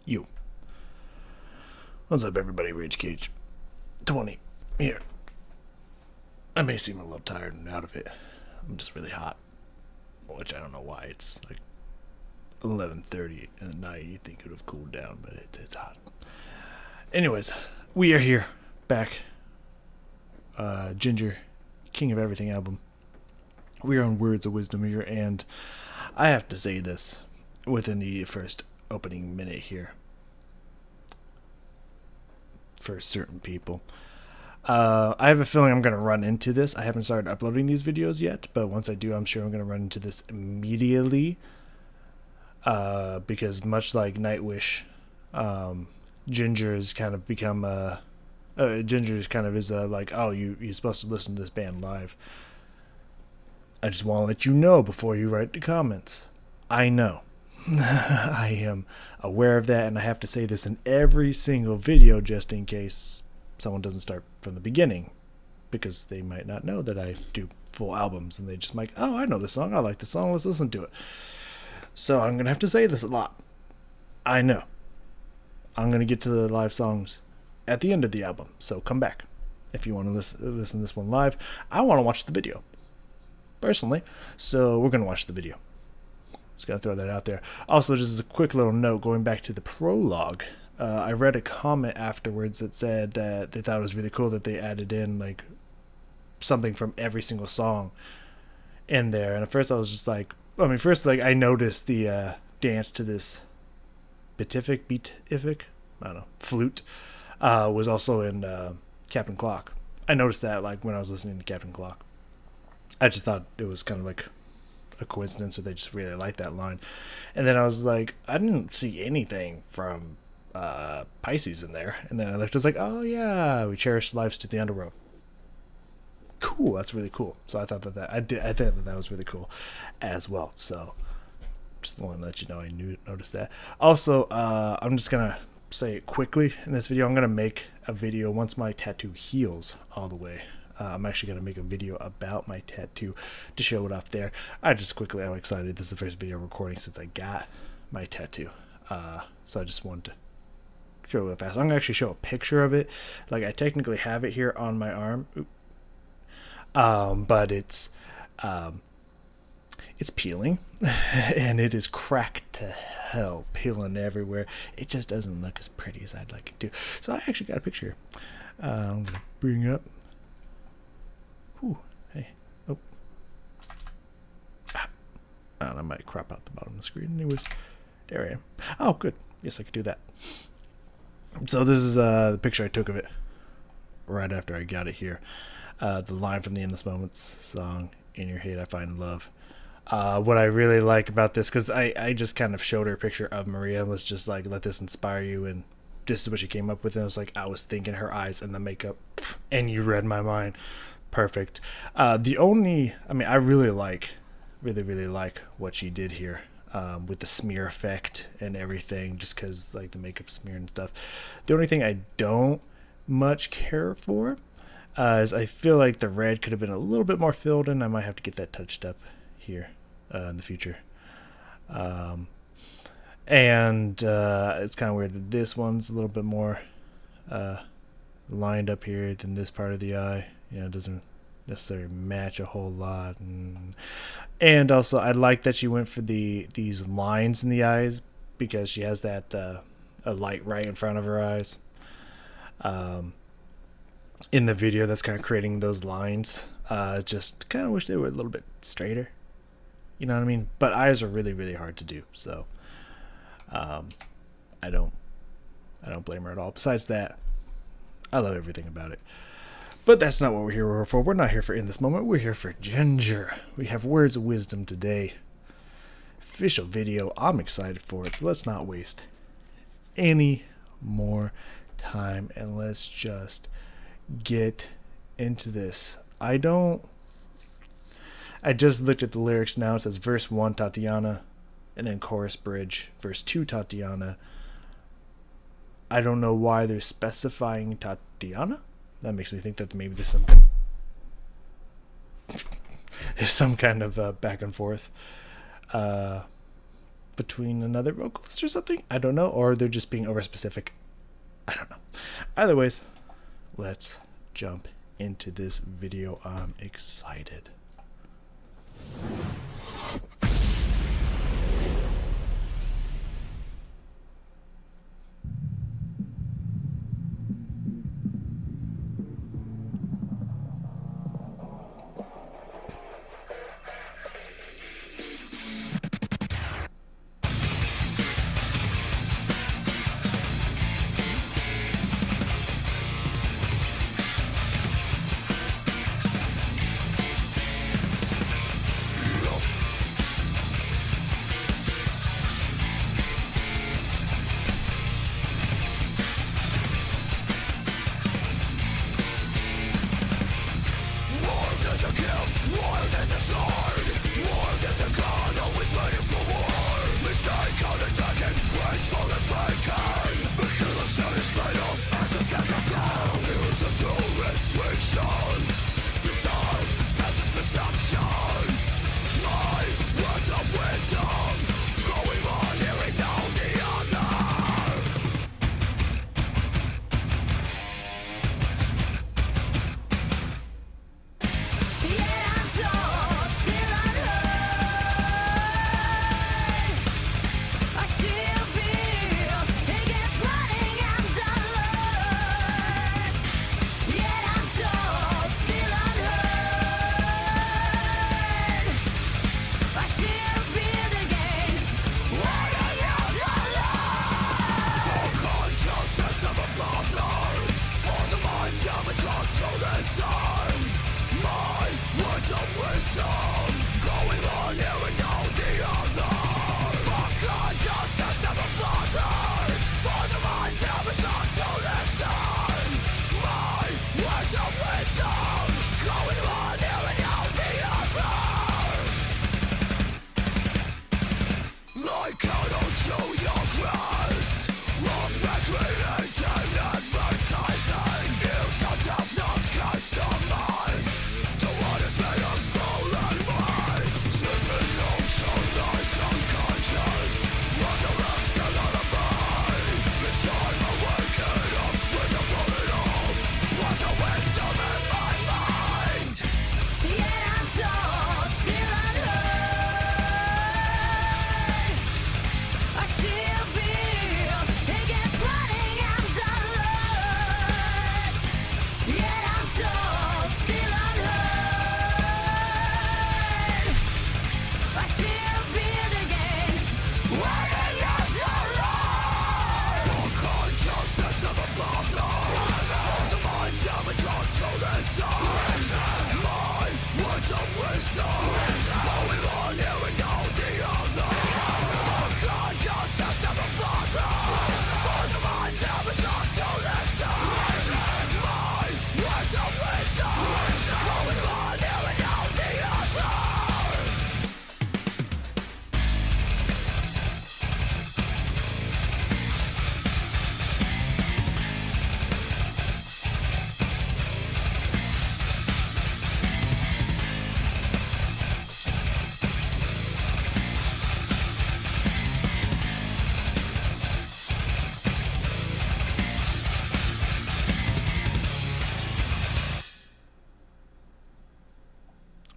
You. What's up, everybody? Rage Cage 20 here. I may seem a little tired and out of it. I'm just really hot, which I don't know why. It's like 11:30 in the night. You'd think it would have cooled down, but it's hot. Anyways, we are here, back. Jinjer, King of Everything album. We are on Words of Wisdom here, and I have to say this within the first opening minute here. For certain people, I have a feeling I'm going to run into this. I haven't started uploading these videos yet, but once I do, I'm sure I'm going to run into this immediately. Because much like Nightwish, Jinjer has kind of become Jinjer kind of is like, oh, you're supposed to listen to this band live. I just want to let you know before you write the comments. I know. I am aware of that, and I have to say this in every single video just in case someone doesn't start from the beginning, because they might not know that I do full albums, and they just might, oh, I know this song, I like this song, let's listen to it. So I'm gonna have to say this a lot. I know. I'm gonna get to the live songs at the end of the album, so come back if you want to listen to this one live. I want to watch the video personally, so we're gonna watch the video. Just gotta throw that out there. Also, just as a quick little note, going back to the prologue, I read a comment afterwards that said that they thought it was really cool that they added in like something from every single song in there. And at first I was just like, I noticed the dance to this beatific, I don't know, flute, was also in Captain Clock. I noticed that like when I was listening to Captain Clock. I just thought it was kind of like a coincidence, or they just really liked that line. And then I was like, I didn't see anything from Pisces in there. And then I looked, I was like, oh yeah, we cherish lives to the underworld. Cool, that's really cool. So I thought I thought that was really cool as well. So just wanted to let you know I noticed that. Also, I'm just gonna say it quickly in this video. I'm gonna make a video once my tattoo heals all the way. I'm actually going to make a video about my tattoo to show it off there. I'm excited. This is the first video recording since I got my tattoo. So I just wanted to show it real fast. I'm going to actually show a picture of it. Like, I technically have it here on my arm. But it's peeling. And it is cracked to hell, peeling everywhere. It just doesn't look as pretty as I'd like it to. So I actually got a picture. I'm going to bring up. Ooh, hey. Oh. I might crop out the bottom of the screen. Anyways, there I am. Oh, good. Yes, I could do that. So this is the picture I took of it right after I got it here. The line from the Endless Moments song, In Your Hate I Find Love. What I really like about this, because I just kind of showed her a picture of Maria and was just like, let this inspire you, and this is what she came up with. And I was like, I was thinking her eyes and the makeup, and you read my mind. Perfect. I really like what she did here with the smear effect and everything, just because like the makeup smear and stuff. The only thing I don't much care for is I feel like the red could have been a little bit more filled in. I might have to get that touched up here in the future. And it's kind of weird that this one's a little bit more lined up here than this part of the eye. It doesn't necessarily match a whole lot. And also, I like that she went for these lines in the eyes, because she has that a light right in front of her eyes. In the video, that's kind of creating those lines. Just kind of wish they were a little bit straighter. You know what I mean? But eyes are really, really hard to do. So I don't blame her at all. Besides that, I love everything about it. But that's not what we're here for. We're not here for In This Moment. We're here for Jinjer. We have Words of Wisdom today. Official video. I'm excited for it. So let's not waste any more time, and let's just get into this. I just looked at the lyrics now. It says verse 1, Tatiana, and then chorus bridge. Verse 2, Tatiana. I don't know why they're specifying Tatiana. That makes me think that maybe there's some kind of back and forth. between another vocalist or something. I don't know. Or they're just being over specific. I don't know. Either ways, let's jump into this video. I'm excited.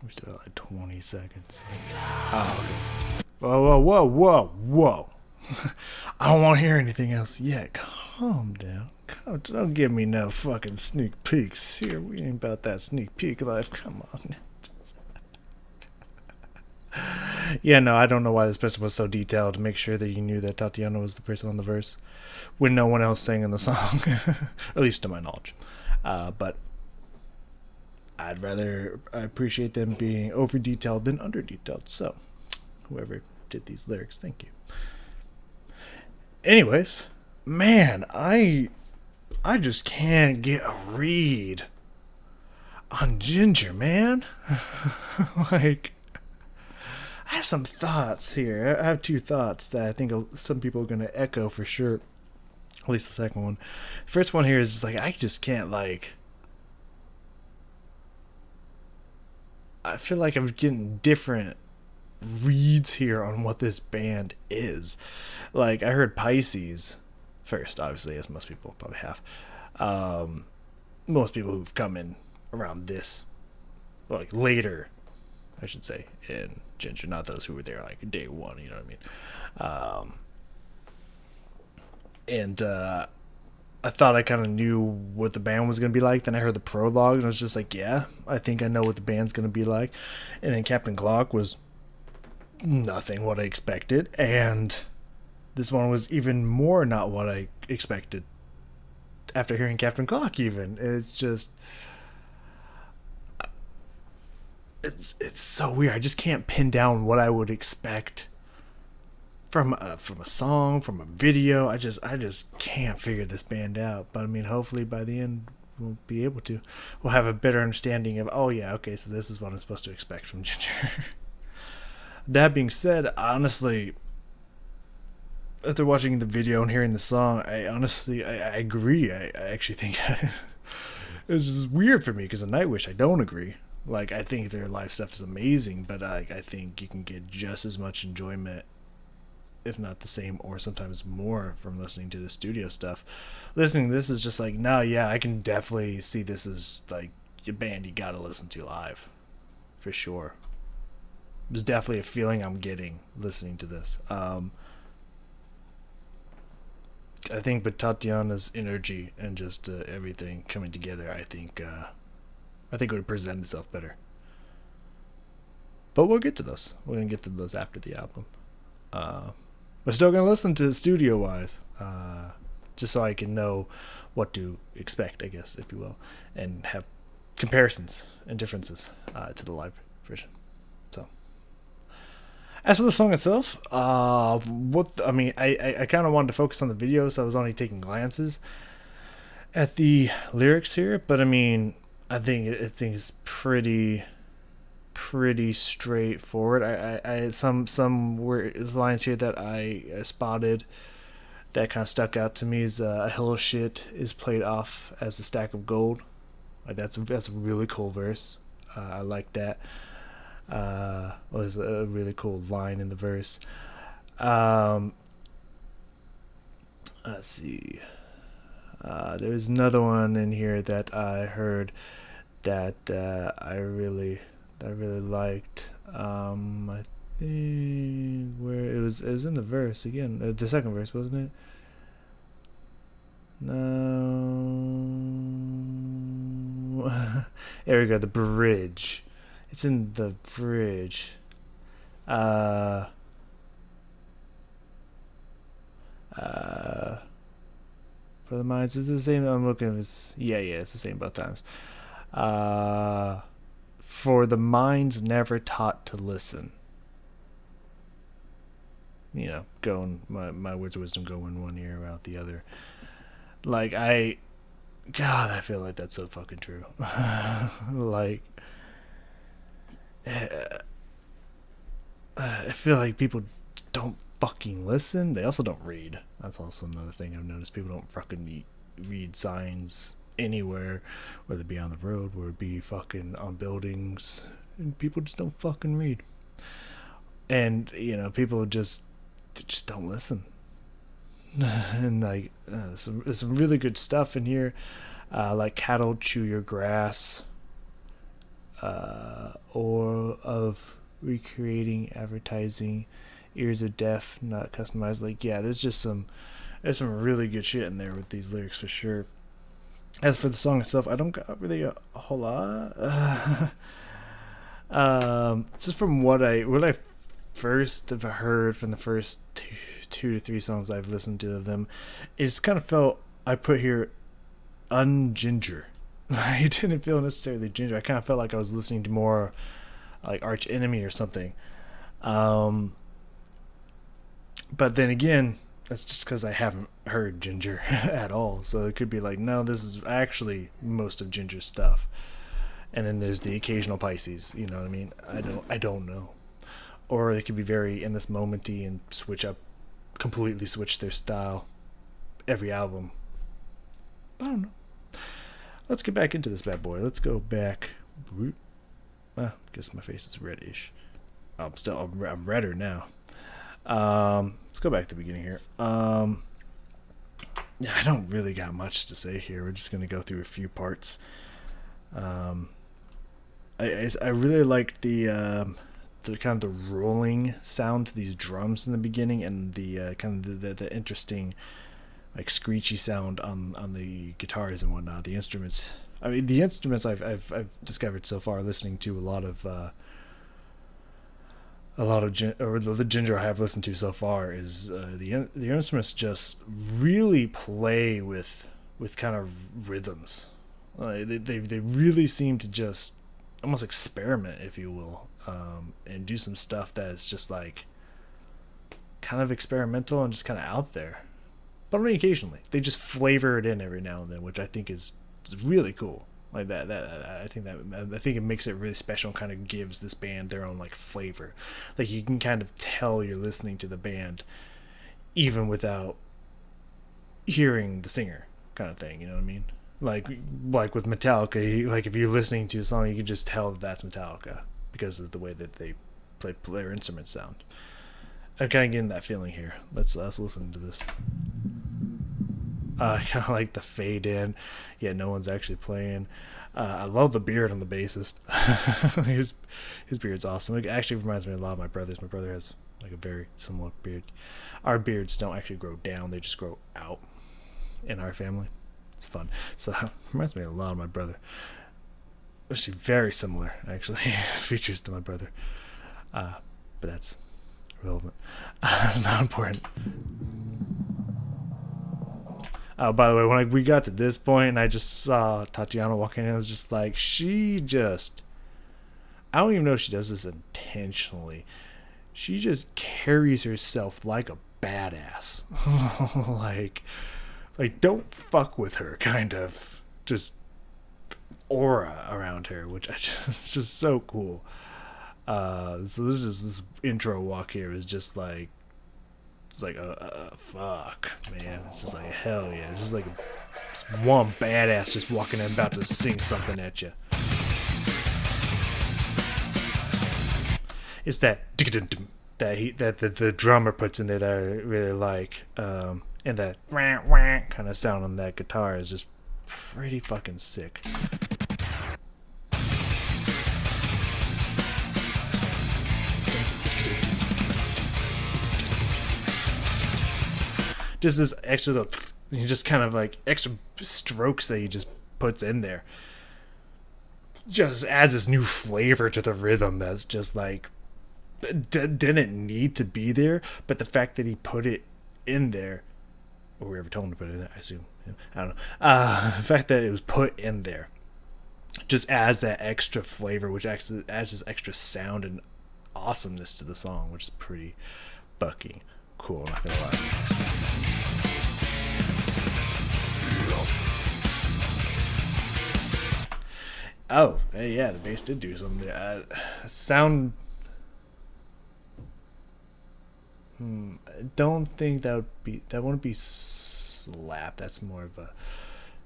We still got like 20 seconds. Oh, okay. Whoa. I don't want to hear anything else yet. Calm down. Don't give me no fucking sneak peeks here. We ain't about that sneak peek life. Come on. Yeah, no, I don't know why this person was so detailed to make sure that you knew that Tatiana was the person on the verse when no one else sang in the song, at least to my knowledge. But I appreciate them being over detailed than under detailed. So, whoever did these lyrics, thank you. Anyways, man, I just can't get a read on Jinjer, man. Like, I have some thoughts here. I have two thoughts that I think some people are going to echo for sure. At least the second one. The first one here is just like, I just can't, like... I feel like I'm getting different reads here on what this band is. Like, I heard Pisces first, obviously, as most people probably have. Um, Most people who've come in around this, well, like later, I should say, in Jinjer, not those who were there like day one, you know what I mean? And I thought I kind of knew what the band was going to be like. Then I heard the prologue, and I was just like, yeah, I think I know what the band's going to be like. And then Captain Clock was nothing what I expected, and this one was even more not what I expected after hearing Captain Clock. Even it's just it's so weird. I just can't pin down what I would expect from a song, from a video. I just can't figure this band out. But I mean, hopefully by the end we'll be able to. We'll have a better understanding of, oh yeah, okay, so this is what I'm supposed to expect from Jinjer. That being said, honestly, after watching the video and hearing the song, I agree. I actually think it's just weird for me because in Nightwish I don't agree. Like, I think their live stuff is amazing, but I think you can get just as much enjoyment, if not the same, or sometimes more, from listening to the studio stuff. Listening to this is just like, no, yeah, I can definitely see this as like a band you gotta listen to live, for sure. There's definitely a feeling I'm getting listening to this. I think, but Tatiana's energy and just everything coming together, I think it would present itself better. But we'll get to those. We're gonna get to those after the album. We're still gonna listen to it studio wise, just so I can know what to expect, I guess, if you will, and have comparisons and differences to the live version. So, as for the song itself, I kind of wanted to focus on the video, so I was only taking glances at the lyrics here. But I mean, I think it's pretty straightforward. I had some lines here that I spotted that kind of stuck out to me. Is a hill of shit is played off as a stack of gold. Like, that's a really cool verse. I like that. Was a really cool line in the verse. Let's see. There's another one in here that I heard that I really liked. I think where it was in the verse again, the second verse, wasn't it? No. There we go. The bridge. It's in the bridge. Uh, for the minds, is it the same? I'm looking at this. Yeah, it's the same both times. For the minds never taught to listen. You know, going my words of wisdom go in one ear, out the other. Like, God, I feel like that's so fucking true. Like, I feel like people don't fucking listen. They also don't read. That's also another thing I've noticed. People don't fucking read signs anywhere, whether it be on the road, whether it be fucking on buildings. And people just don't fucking read. And, you know, people just don't listen. And like, there's some really good stuff in here, like cattle chew your grass, or of recreating advertising, ears are deaf, not customized. Like, yeah, there's some really good shit in there with these lyrics for sure. As for the song itself, I don't got really a whole lot. Just from what I first have heard from the first two to three songs I've listened to of them, it just kind of felt, I put here, un-Jinjer. I didn't feel necessarily Jinjer. I kind of felt like I was listening to more like Arch Enemy or something. But then again, that's just because I haven't heard Jinjer at all. So it could be like, no, this is actually most of Jinjer's stuff. And then there's the occasional Pisces. You know what I mean? I don't know. Or they could be very in this momenty and completely switch their style every album. I don't know. Let's get back into this bad boy. Let's go back. I guess my face is reddish. I'm redder now. Let's go back to the beginning here. Yeah, I don't really got much to say here. We're just gonna go through a few parts. I really like the kind of the rolling sound to these drums in the beginning, and the kind of the interesting like screechy sound on the guitars and whatnot. The instruments. I mean, the instruments I've discovered so far listening to a lot of the Jinjer I have listened to so far is the instruments just really play with kind of rhythms. They really seem to just almost experiment, if you will, and do some stuff that's just like kind of experimental and just kind of out there. But only occasionally, they just flavor it in every now and then, which I think is really cool. Like that I think it makes it really special and kind of gives this band their own like flavor. Like you can kind of tell you're listening to the band even without hearing the singer, kind of thing, you know what I mean? Like with Metallica, like if you're listening to a song, you can just tell that that's Metallica because of the way that they play their instruments sound. I'm kind of getting that feeling here. Let's listen to this. Kind of like the fade in. Yeah, no one's actually playing. I love the beard on the bassist. his beard's awesome. It actually reminds me a lot of my brother's. My brother has like a very similar beard. Our beards don't actually grow down; they just grow out in our family. It's fun. So it reminds me a lot of my brother. Actually, very similar actually features to my brother. But that's relevant. It's not important. By the way, when we got to this point and I just saw Tatiana walking in, I was just like, I don't even know if she does this intentionally. She just carries herself like a badass. like don't fuck with her kind of just aura around her, which it's just so cool. So this intro walk here is just like, it's like fuck, man. It's just like hell yeah. It's just like just one badass just walking in about to sing something at you. It's that the drummer puts in there that I really like, and that kind of sound on that guitar is just pretty fucking sick. Just this extra little, just kind of like extra strokes that he just puts in there just adds this new flavor to the rhythm that's just like didn't need to be there, but the fact that he put it in there, or whoever told him to put it in there, I assume, I don't know, the fact that it was put in there just adds that extra flavor, which adds this extra sound and awesomeness to the song, which is pretty fucking cool, I'm not gonna lie. Oh, yeah, the bass did do something. Sound. I don't think that wouldn't be slap. That's more of a.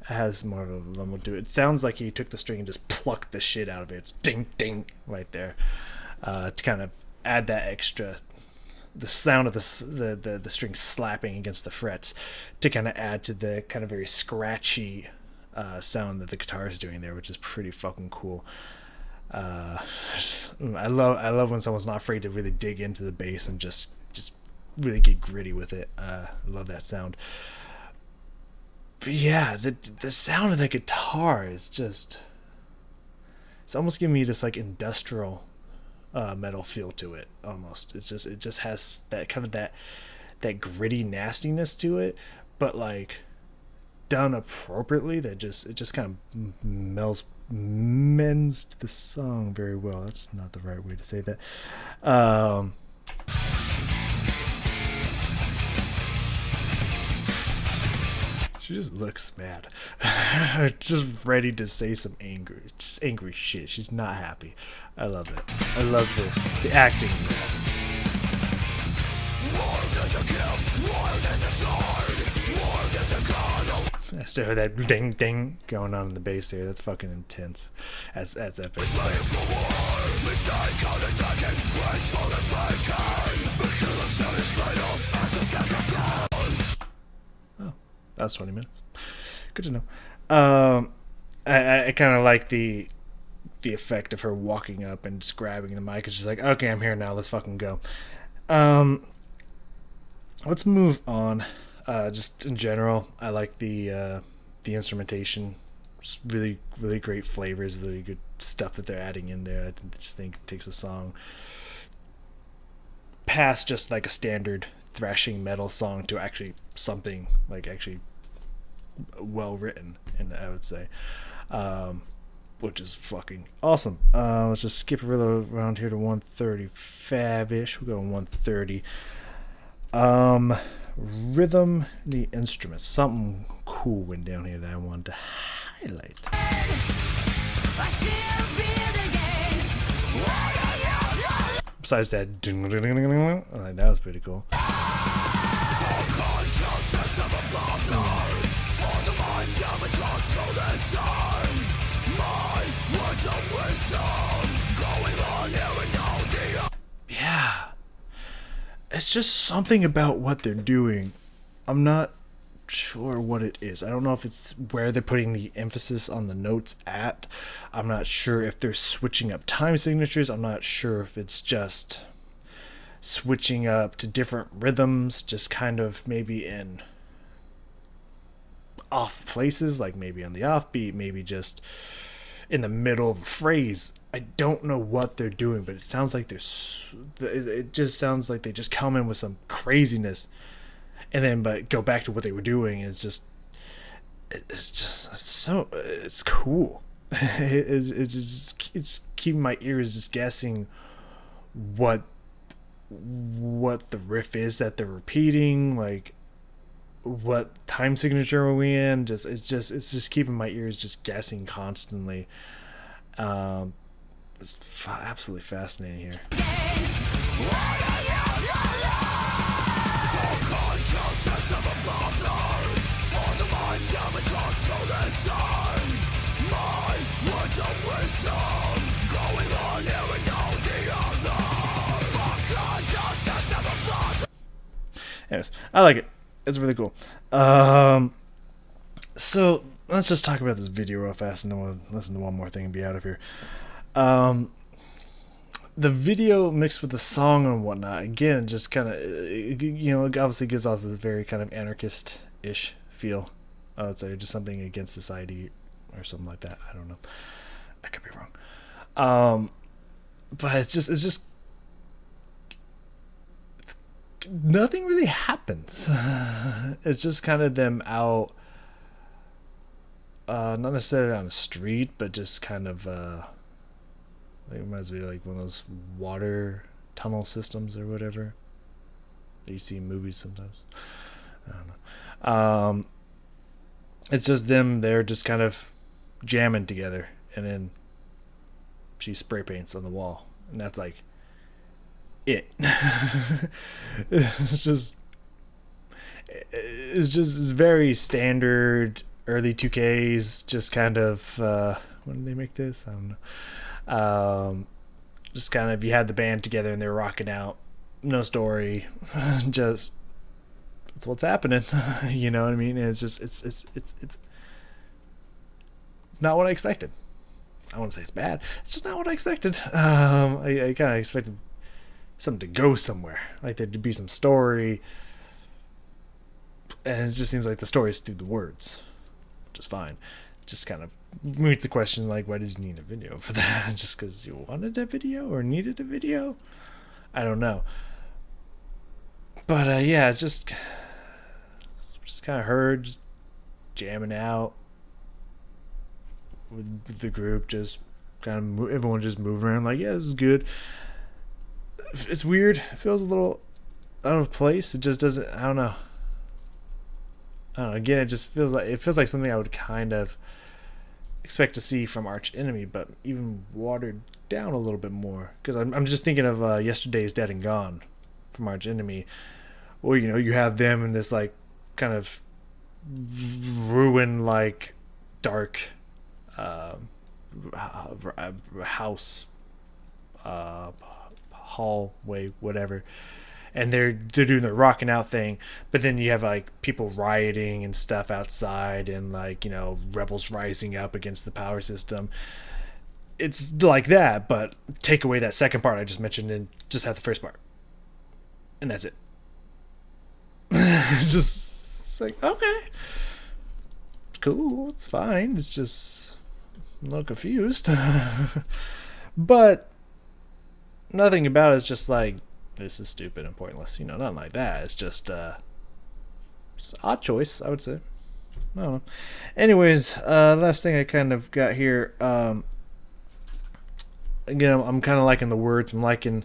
It has more of a rumble to it. It sounds like he took the string and just plucked the shit out of it. It's ding ding right there, to kind of add that extra. The sound of the string slapping against the frets to kind of add to the kind of very scratchy sound that the guitar is doing there, which is pretty fucking cool. I love when someone's not afraid to really dig into the bass and just really get gritty with it. I love that sound. But yeah, the sound of the guitar is just, it's almost giving me this like industrial metal feel to it almost. It just has that kind of that gritty nastiness to it, but like done appropriately, that it just kind of mends to the song very well. That's not the right way to say that. She just looks mad. Just ready to say some angry shit. She's not happy. I love it. I love the acting in that. I still heard that ding ding going on in the bass there. That's fucking intense. That's epic. Oh, that was 20 minutes. Good to know. I kind of like the effect of her walking up and just grabbing the mic. It's just like, okay, I'm here now. Let's fucking go. Let's move on. Just in general, I like the instrumentation. It's really, really great flavors, really good stuff that they're adding in there. I just think it takes a song past just like a standard thrashing metal song to actually something like actually well written, and I would say, which is fucking awesome. Let's just skip a little around here to 130 fabish. We'll go to 130. Rhythm, the instruments, something cool went down here that I wanted to highlight. Besides that, like, that was pretty cool. Yeah, it's just something about what they're doing. I'm not sure what it is. I don't know if it's where they're putting the emphasis on the notes at. I'm not sure if they're switching up time signatures. I'm not sure if it's just switching up to different rhythms, just kind of maybe in off places, like maybe on the offbeat, maybe just in the middle of a phrase. I don't know what they're doing, but it sounds like it just sounds like they just come in with some craziness and then but go back to what they were doing. It's cool. It's keeping my ears just guessing what the riff is that they're repeating, like what time signature are we in. It's just keeping my ears just guessing constantly. It's absolutely fascinating here. Anyways, I like it. It's really cool. So let's just talk about this video real fast, and then we'll listen to one more thing and be out of here. The video mixed with the song and whatnot, again, just kind of, it obviously gives off this very kind of anarchist-ish feel. I would say just something against society or something like that. I don't know. I could be wrong. But it's just nothing really happens. It's just kind of them out, not necessarily on the street, but just kind of it reminds me of like one of those water tunnel systems or whatever that you see in movies sometimes. I don't know. It's just them, they're just kind of jamming together, and then she spray paints on the wall, and that's like it. It's very standard early 2Ks, just kind of when did they make this? I don't know. Just kind of, you had the band together and they're rocking out, no story, just it's what's happening. You know what I mean? And it's just it's not what I expected. I wouldn't say it's bad, it's just not what I expected. I kind of expected something to go somewhere, like there to be some story, and it just seems like the story is through the words, which is fine. Just kind of meets the question, like, why did you need a video for that? Just because you wanted a video or needed a video? I don't know. But yeah, it's just kind of her just jamming out with the group, just kind of everyone just moving around like, yeah, this is good. It's weird. It feels a little out of place. It just doesn't. I don't know. Again, it just feels like something I would kind of expect to see from Arch Enemy, but even watered down a little bit more. Because I'm just thinking of Yesterday's Dead and Gone from Arch Enemy, or you have them in this like kind of ruin, like dark house hallway, whatever, and they're doing the rocking out thing, but then you have like people rioting and stuff outside, and like, you know, rebels rising up against the power system. It's like that, but take away that second part I just mentioned and just have the first part, and that's it. It's like, okay, cool, it's fine. It's just I'm a little confused, but nothing about it is just like, this is stupid and pointless. You know, nothing like that. It's just it's odd choice, I would say. I don't know. Anyways, last thing I kind of got here. Again, I'm kind of liking the words. I'm liking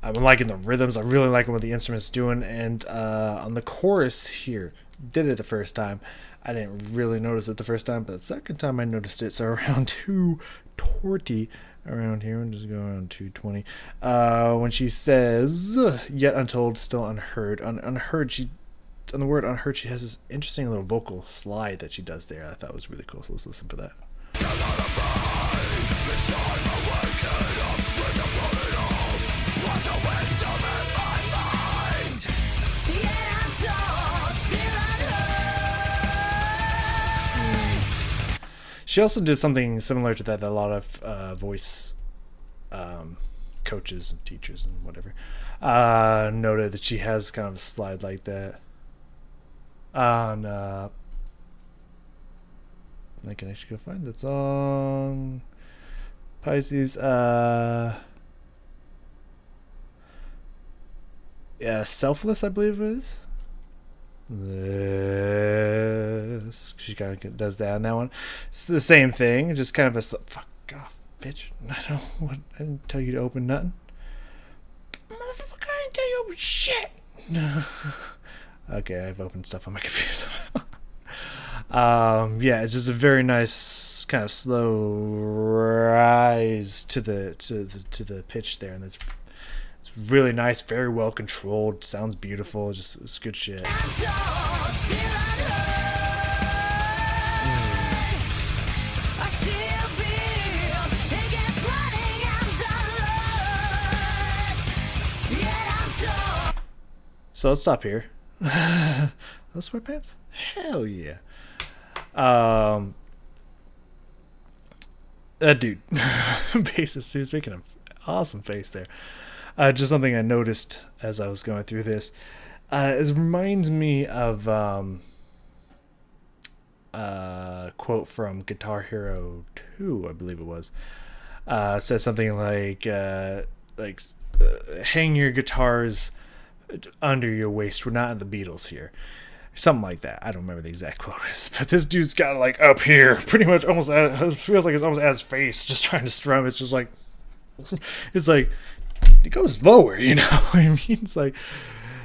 the rhythms. I really liking what the instrument's doing. And on the chorus here, did it the first time. I didn't really notice it the first time, but the second time I noticed it. So around 2:20 around here, I'm just going around 2:20. When she says, "Yet untold, still unheard," unheard. She on the word unheard. She has this interesting little vocal slide that she does there. I thought was really cool. So let's listen for that. She also did something similar to that a lot of voice coaches and teachers and whatever noted, that she has kind of a slide like that on I can actually go find that song. Pisces. Yeah, Selfless, I believe it is. This. She kind of does that on that one. It's the same thing, just kind of a fuck off, bitch. I didn't tell you to open nothing. Motherfucker, I didn't tell you to open shit. Okay, I've opened stuff on my computer. Yeah, it's just a very nice kind of slow rise to the pitch there, and it's really nice, very well controlled, sounds beautiful, just it's good shit. So let's stop here. Those sweatpants? Hell yeah. That dude, bassist, he was making an awesome face there. Just something I noticed as I was going through this. It reminds me of a quote from Guitar Hero 2, I believe it was. Said something like hang your guitars under your waist. We're not in the Beatles here. Something like that. I don't remember the exact quote, but this dude's got it like up here, pretty much almost it feels like it's almost at his face, just trying to strum. It's just like, it's like, it goes lower, you know. I mean, it's like,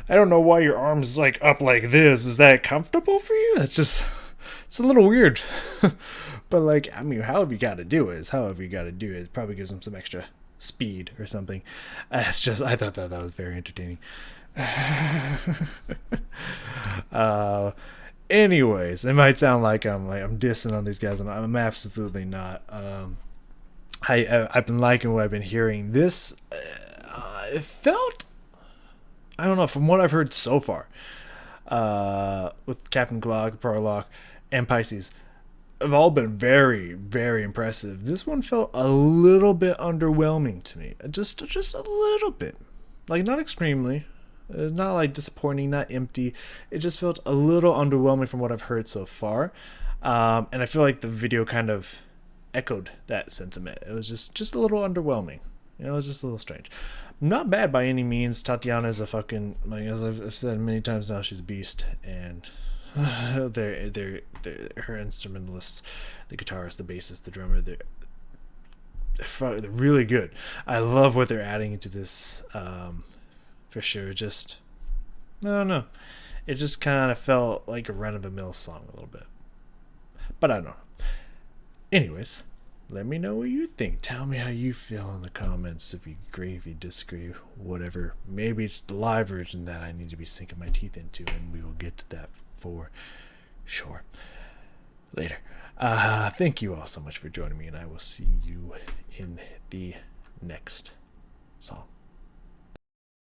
I don't know why your arm's like up like this. Is that comfortable for you? That's just, it's a little weird. But like, I mean, however you got to do it. It probably gives them some extra speed or something. It's just, I thought that was very entertaining. Anyways, it might sound like I'm dissing on these guys. I'm absolutely not. I've been liking what I've been hearing. This it felt, I don't know, from what I've heard so far, with Captain Glock, Prologue, and Pisces, have all been very, very impressive. This one felt a little bit underwhelming to me. Just a little bit. Like, not extremely. Not like disappointing, not empty. It just felt a little underwhelming from what I've heard so far. And I feel like the video kind of echoed that sentiment. It was just a little underwhelming. You know, it was just a little strange. Not bad by any means. Tatiana is a fucking, like, as I've said many times now, she's a beast. And they're her instrumentalists, the guitarist, the bassist, the drummer, they're really good. I love what they're adding into this, for sure. Just, I don't know, it just kind of felt like a run-of-the-mill song a little bit, but I don't know. Anyways, let me know what you think. Tell me how you feel in the comments, if you agree, if you disagree, whatever. Maybe it's the live version that I need to be sinking my teeth into, and we will get to that for sure later. Thank you all so much for joining me, and I will see you in the next song.